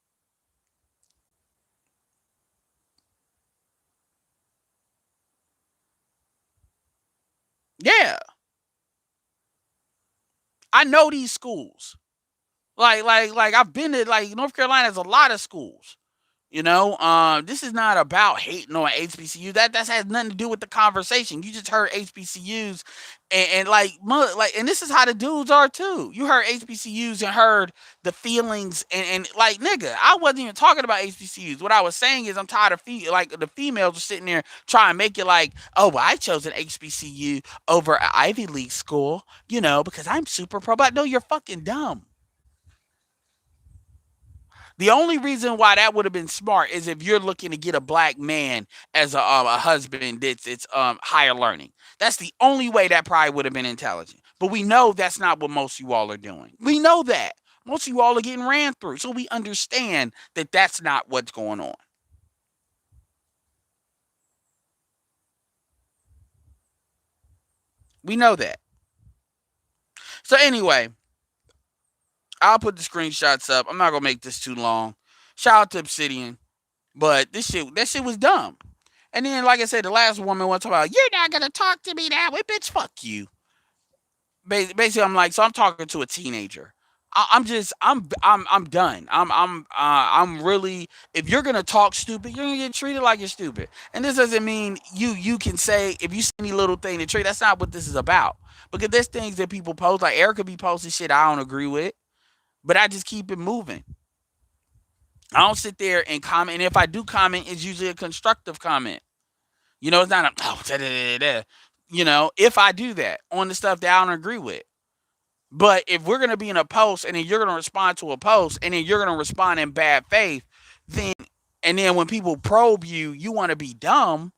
Yeah, I know these schools. Like I've been to like North Carolina has a lot of schools. This is not about hating on HBCU. That has nothing to do with the conversation. You just heard HBCUs, and like, and this is how the dudes are too. You heard HBCUs and heard the feelings, and like, nigga, I wasn't even talking about HBCUs. What I was saying is, I'm tired of like the females are sitting there trying to make it like, oh, well, I chose an HBCU over an Ivy League school, because I'm super pro. But no, you're fucking dumb. The only reason why that would have been smart is if you're looking to get a black man as a husband that's it's higher learning. That's the only way that probably would have been intelligent. But we know that's not what most of you all are doing. We know that. Most of you all are getting ran through. So we understand that that's not what's going on. We know that. So anyway, I'll put the screenshots up. I'm not gonna make this too long. Shout out to Obsidian, but that shit was dumb. And then, like I said, the last woman was talking about, you're not gonna talk to me that way, bitch. Fuck you. Basically, I'm like, so I'm talking to a teenager. I'm just, I'm done. I'm really. If you're gonna talk stupid, you're gonna get treated like you're stupid. And this doesn't mean you can say if you see any little thing to treat. That's not what this is about. Because there's things that people post, like Erica be posting shit I don't agree with, but I just keep it moving. I don't sit there and comment. And if I do comment, it's usually a constructive comment. It's not a oh da, da, da, da. If I do that on the stuff that I don't agree with. But if we're gonna be in a post and then you're gonna respond to a post and then you're gonna respond in bad faith, then and then when people probe you, you want to be dumb.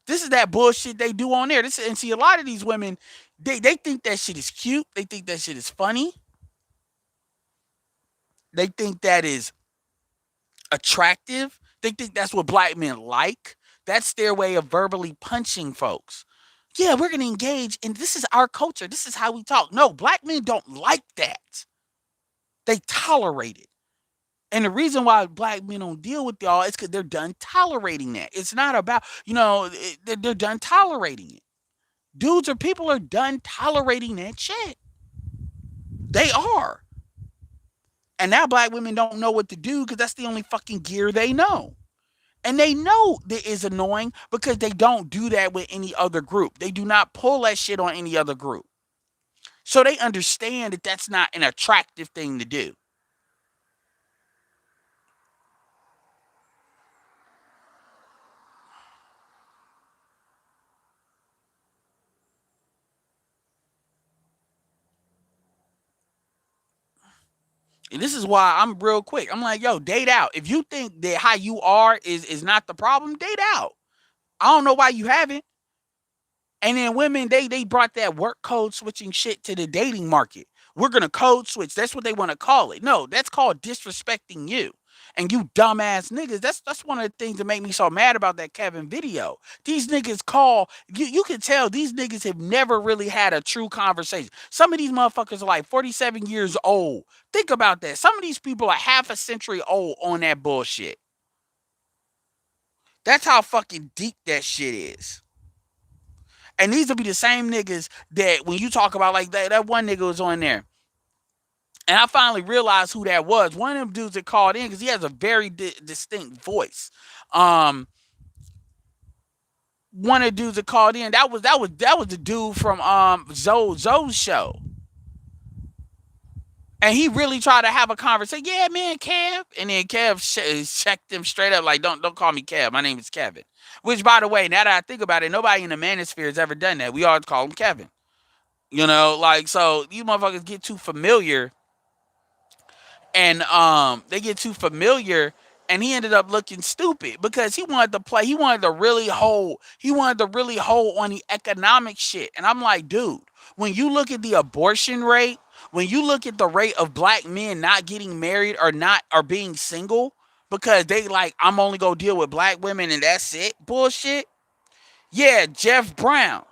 This is that bullshit they do on there. And see, a lot of these women, they think that shit is cute. They think that shit is funny. They think that is attractive. They think that's what black men like. That's their way of verbally punching folks. Yeah, we're going to engage, and this is our culture. This is how we talk. No, black men don't like that. They tolerate it. And the reason why black men don't deal with y'all is because they're done tolerating that. It's not about, they're done tolerating it. Dudes or people are done tolerating that shit. They are. And now black women don't know what to do because that's the only fucking gear they know. And they know that is annoying because they don't do that with any other group. They do not pull that shit on any other group. So they understand that that's not an attractive thing to do. And this is why I'm real quick. I'm like, yo, date out. If you think that how you are is not the problem, date out. I don't know why you haven't. And then women, they brought that work code switching shit to the dating market. We're gonna code switch. That's what they want to call it. No, that's called disrespecting you. And you dumbass niggas. That's one of the things that make me so mad about that Kevin video. These niggas call you can tell these niggas have never really had a true conversation. Some of these motherfuckers are like 47 years old. Think about that. Some of these people are half a century old on that bullshit. That's how fucking deep that shit is. And these will be the same niggas that when you talk about like that one nigga was on there. And I finally realized who that was. One of them dudes that called in because he has a very distinct voice. One of the dudes that called in that was the dude from Zoe's show. And he really tried to have a conversation. Yeah, man, Kev. And then Kev checked him straight up like, don't call me Kev. My name is Kevin. Which, by the way, now that I think about it, nobody in the manosphere has ever done that. We always call him Kevin. So these motherfuckers get too familiar, and they get too familiar, and he ended up looking stupid because he wanted to play. He wanted to really hold on the economic shit. And I'm like, dude, when you look at the abortion rate, when you look at the rate of black men not getting married or being single because they like, I'm only gonna deal with black women and that's it, bullshit. Yeah, Jeff Brown.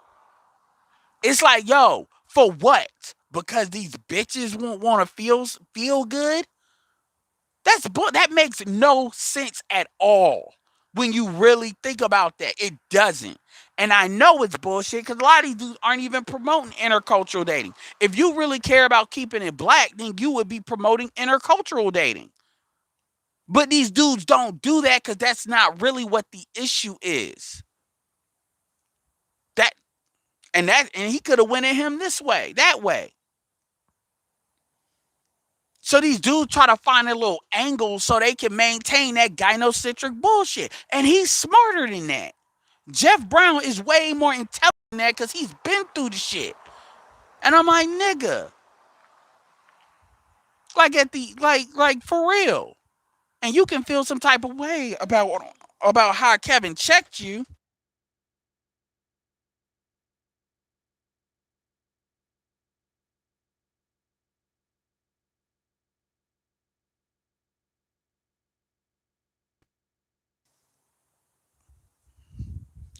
It's like, yo, for what? Because these bitches won't want to feel good? That makes no sense at all when you really think about that. It doesn't. And I know it's bullshit because a lot of these dudes aren't even promoting intercultural dating. If you really care about keeping it black, then you would be promoting intercultural dating. But these dudes don't do that because that's not really what the issue is. That and he could have went at him this way, that way. So these dudes try to find a little angle so they can maintain that gynocentric bullshit. And he's smarter than that. Jeff Brown is way more intelligent than that because he's been through the shit. And I'm like, nigga, like at the like for real. And you can feel some type of way about how Kevin checked you.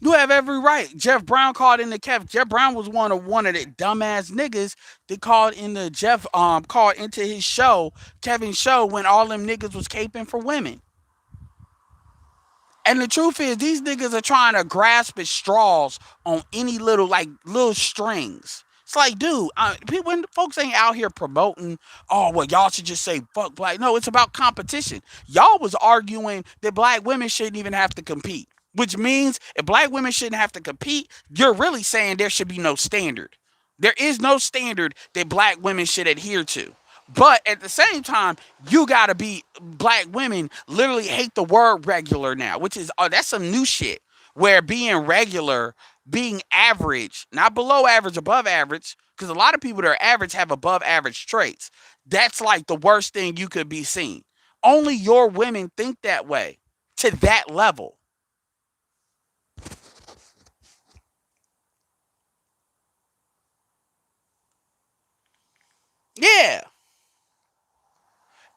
You have every right. Jeff Brown called in the Kev. Jeff Brown was one of the dumbass niggas that called in the Jeff called into his show, Kevin's show, when all them niggas was caping for women. And the truth is, these niggas are trying to grasp at straws on any little strings. It's like, dude, people, when folks ain't out here promoting, oh, well, y'all should just say fuck black. No, it's about competition. Y'all was arguing that black women shouldn't even have to compete, which means if black women shouldn't have to compete, you're really saying there should be no standard. There is no standard that black women should adhere to. But at the same time, you gotta be black women literally hate the word regular now, which is that's some new shit. Where being regular, being average, not below average, above average, because a lot of people that are average have above average traits. That's like the worst thing you could be seen. Only your women think that way to that level. Yeah.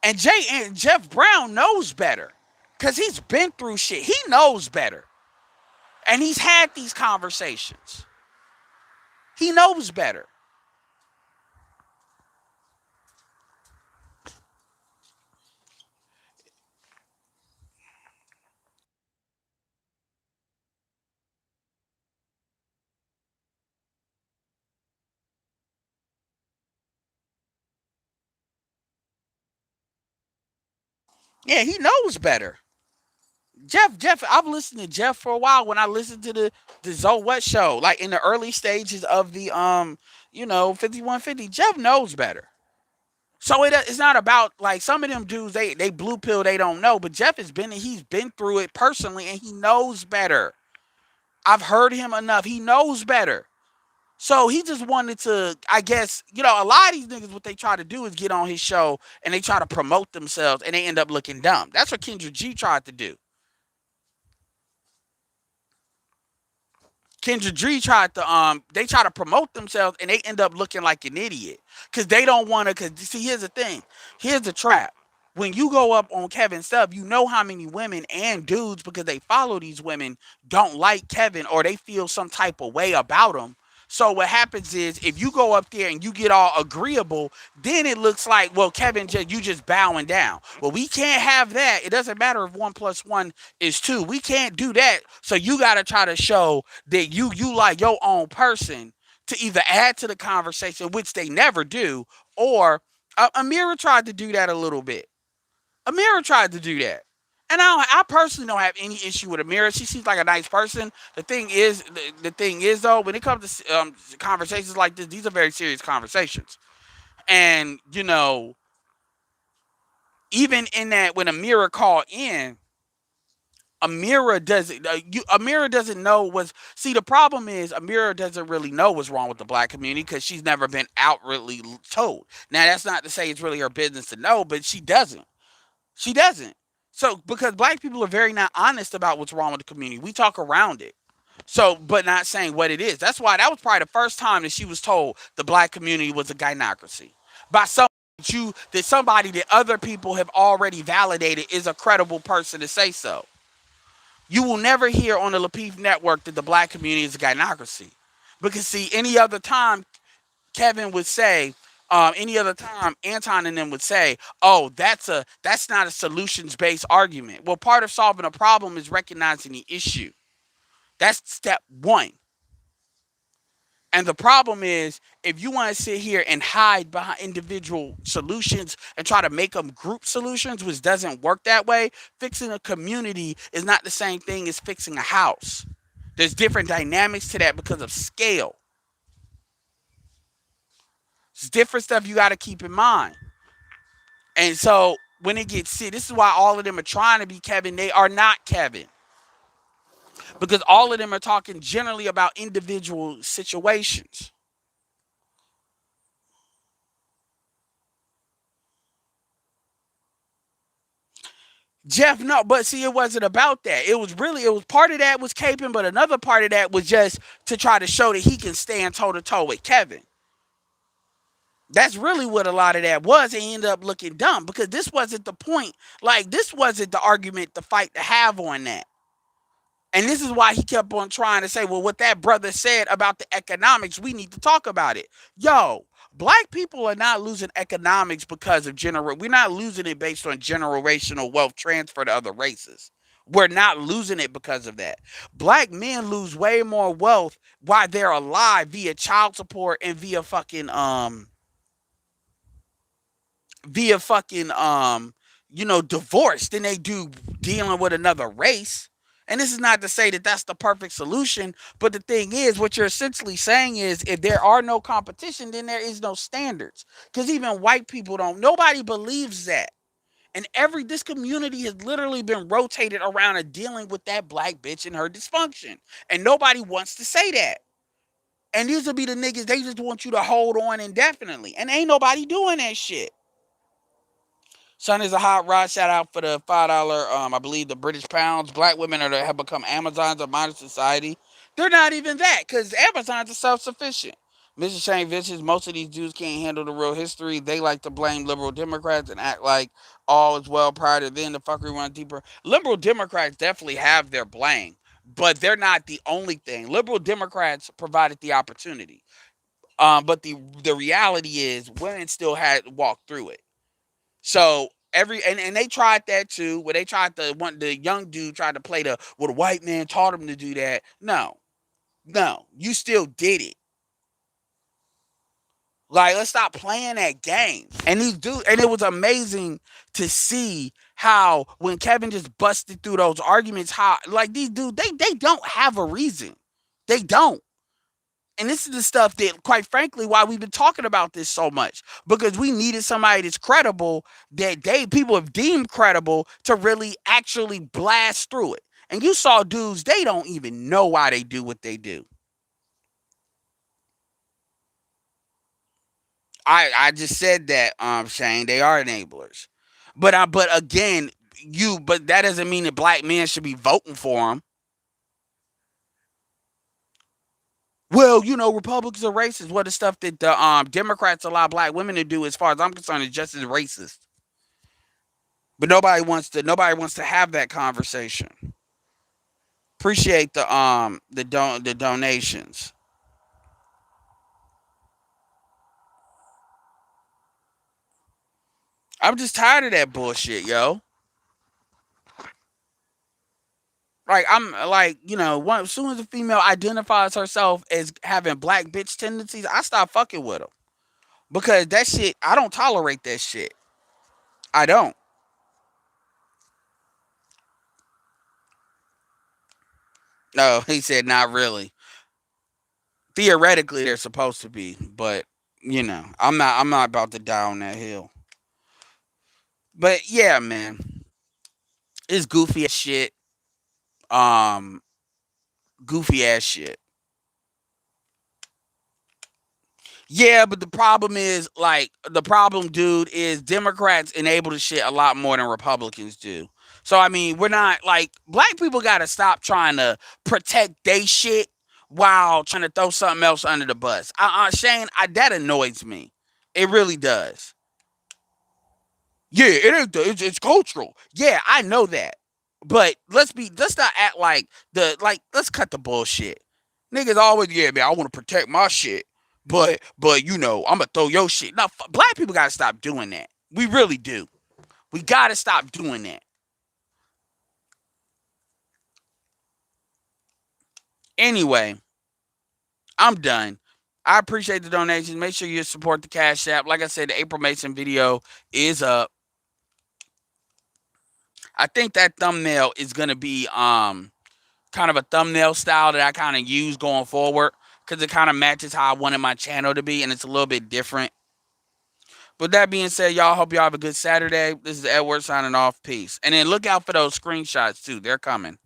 And Jeff Brown knows better. Cause he's been through shit. He knows better. And he's had these conversations. He knows better. Yeah, he knows better. Jeff, I've listened to Jeff for a while. When I listened to the Zoe What show, like in the early stages of the 5150, Jeff knows better. So it's not about like some of them dudes they blue pill they don't know, but Jeff he's been through it personally and he knows better. I've heard him enough. He knows better. So he just wanted to, I guess, a lot of these niggas, what they try to do is get on his show and they try to promote themselves and they end up looking dumb. That's what Kendra G tried to do. Kendra G tried to they try to promote themselves and they end up looking like an idiot. Cause they don't wanna cause see here's the thing. Here's the trap. When you go up on Kevin's stuff, you know how many women and dudes, because they follow these women, don't like Kevin or they feel some type of way about him. So what happens is if you go up there and you get all agreeable, then it looks like, well, Kevin, you just bowing down. Well, we can't have that. It doesn't matter if 1 plus 1 is 2. We can't do that. So you got to try to show that you like your own person to either add to the conversation, which they never do, or Amira tried to do that a little bit. Amira tried to do that. And I personally don't have any issue with Amira. She seems like a nice person. The thing is though, when it comes to conversations like this, these are very serious conversations. And even in that, when Amira called in, Amira doesn't know what's. See, the problem is Amira doesn't really know what's wrong with the black community because she's never been outwardly told. Now, that's not to say it's really her business to know, but she doesn't. She doesn't. So because black people are very not honest about what's wrong with the community, we talk around it. So, but not saying what it is. That's why that was probably the first time that she was told the black community was a gynocracy by somebody that other people have already validated is a credible person to say so. You will never hear on the Lapeef network that the black community is a gynocracy, because see, any other time Kevin would say, any other time Anton and them would say, "Oh, that's not a solutions based argument." Well, part of solving a problem is recognizing the issue. That's step one. And the problem is, if you want to sit here and hide behind individual solutions and try to make them group solutions, which doesn't work that way, fixing a community is not the same thing as fixing a house. There's different dynamics to that because of scale. It's different stuff you got to keep in mind. And so when it gets sick, this is why all of them are trying to be Kevin. They are not Kevin. Because all of them are talking generally about individual situations. Jeff, no, but see, it wasn't about that. It was part of that was caping, but another part of that was just to try to show that he can stand toe to toe with Kevin. That's really what a lot of that was. And he ended up looking dumb because this wasn't the point. Like, this wasn't the argument, the fight to have on that. And this is why he kept on trying to say, well, what that brother said about the economics, we need to talk about it. Yo, black people are not losing economics because of we're not losing it based on generational wealth transfer to other races. We're not losing it because of that. Black men lose way more wealth while they're alive via child support and via fucking divorce than they do dealing with another race. And this is not to say that that's the perfect solution, but the thing is, what you're essentially saying is, if there are no competition, then there is no standards. Because even white people don't, nobody believes that. And this community has literally been rotated around and dealing with that black bitch and her dysfunction. And nobody wants to say that. And these will be the niggas, they just want you to hold on indefinitely. And ain't nobody doing that shit. Son is a hot rod. Shout out for the $5. I believe the British pounds. Black women have become Amazons of modern society. They're not even that, because Amazons are self-sufficient. Mrs. Shane Vicious, most of these dudes can't handle the real history. They like to blame liberal Democrats and act like all is well prior to then. The fuckery run deeper. Liberal Democrats definitely have their blame, but they're not the only thing. Liberal Democrats provided the opportunity. But the reality is women still had walked through it. So and they tried that too, where they tried to the young dude tried to play the white man taught him to do that. No, no, you still did it. Like, let's stop playing that game. And it was amazing to see how when Kevin just busted through those arguments, how like these dudes, they don't have a reason. They don't. And this is the stuff that, quite frankly, why we've been talking about this so much, because we needed somebody that's credible, that people have deemed credible, to really actually blast through it. And you saw dudes, they don't even know why they do what they do. I just said that, Shane, they are enablers. But again, but that doesn't mean that black men should be voting for them. Well, Republicans are racist. What the stuff that the Democrats allow black women to do, as far as I'm concerned, is just as racist. But nobody wants to have that conversation. Appreciate the donations. I'm just tired of that bullshit, yo. Like, I'm like, as soon as a female identifies herself as having black bitch tendencies, I stop fucking with them, because that shit, I don't tolerate that shit. I don't. No, he said not really. Theoretically, they're supposed to be, but I'm not about to die on that hill. But yeah, man, it's goofy as shit. Um, Goofy ass shit. Yeah, but the problem, dude, is Democrats enable the shit a lot more than Republicans do. So I mean, we're not like, black people got to stop trying to protect they shit while trying to throw something else under the bus. Shane, that annoys me. It really does. Yeah, it ain't. It's cultural. Yeah, I know that. But let's not act like let's cut the bullshit. Niggas always, yeah, man, I want to protect my shit. But I'm gonna throw your shit. Now, black people gotta stop doing that. We really do. We gotta stop doing that. Anyway, I'm done. I appreciate the donations. Make sure you support the Cash App. Like I said, the April Mason video is up. I think that thumbnail is gonna be kind of a thumbnail style that I kind of use going forward, because it kind of matches how I wanted my channel to be, and it's a little bit different. But that being said, y'all, hope y'all have a good Saturday. This is Edward signing off. Peace. And then look out for those screenshots too. They're coming.